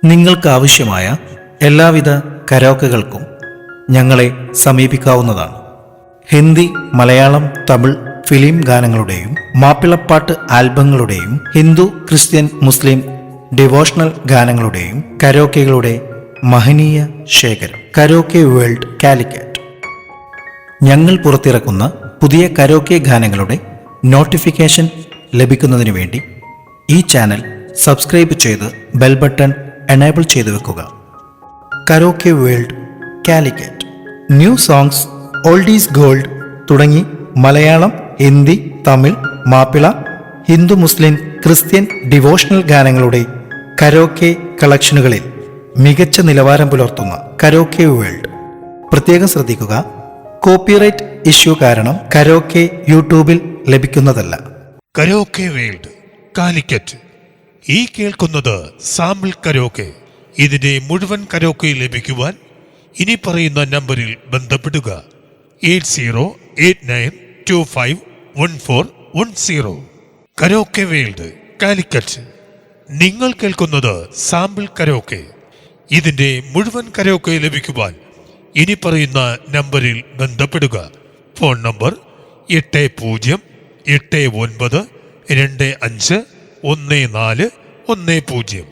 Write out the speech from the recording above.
നിങ്ങൾക്കാവശ്യമായ എല്ലാവിധ കരോക്കകൾക്കും ഞങ്ങളെ സമീപിക്കാവുന്നതാണ്. ഹിന്ദി, മലയാളം, തമിഴ് ഫിലിം ഗാനങ്ങളുടെയും മാപ്പിളപ്പാട്ട് ആൽബങ്ങളുടെയും ഹിന്ദു, ക്രിസ്ത്യൻ, മുസ്ലിം ഡിവോഷണൽ ഗാനങ്ങളുടെയും കരോക്കകളുടെ മഹനീയ ശേഖരം കരോക്കെ വേൾഡ് കാലിക്കറ്റ്. ഞങ്ങൾ പുറത്തിറക്കുന്ന പുതിയ കരോക്കെ ഗാനങ്ങളുടെ നോട്ടിഫിക്കേഷൻ ലഭിക്കുന്നതിനു വേണ്ടി ഈ ചാനൽ സബ്സ്ക്രൈബ് ചെയ്ത് ബെൽ ബട്ടൺ എനേബിൾ ചെയ്തു വെക്കുക. Karaoke world Calicut. New songs, oldies gold തുടങ്ങി മലയാളം, ഹിന്ദി, തമിഴ്, മാപ്പിള, ഹിന്ദു, മുസ്ലിം, ക്രിസ്ത്യൻ ഡിവോഷണൽ ഗാനങ്ങളുടെ കരോക്കെ കളക്ഷനുകളിൽ മികച്ച നിലവാരം പുലർത്തുന്ന കരോക്കെ വേൾഡ്. പ്രത്യേകം ശ്രദ്ധിക്കുക, കോപ്പിറൈറ്റ് ഇഷ്യൂ കാരണം കരോക്കെ യൂട്യൂബിൽ ലഭിക്കുന്നതല്ല. Karaoke world Calicut. ഈ കേൾക്കുന്നത് സാമ്പിൾ കരോക്കെ. ഇതിന്റെ മുഴുവൻ കരോക്കെ ലഭിക്കുവാൻ ഇനി പറയുന്ന നമ്പറിൽ ബന്ധപ്പെടുക. 8089251410. Karaoke world Calicut. നിങ്ങൾ കേൾക്കുന്നത് സാമ്പിൾ കരോക്കെ. ഇതിന്റെ മുഴുവൻ കരോക്കെ ലഭിക്കുവാൻ ഇനി പറയുന്ന നമ്പറിൽ ബന്ധപ്പെടുക. Phone number 8089251410.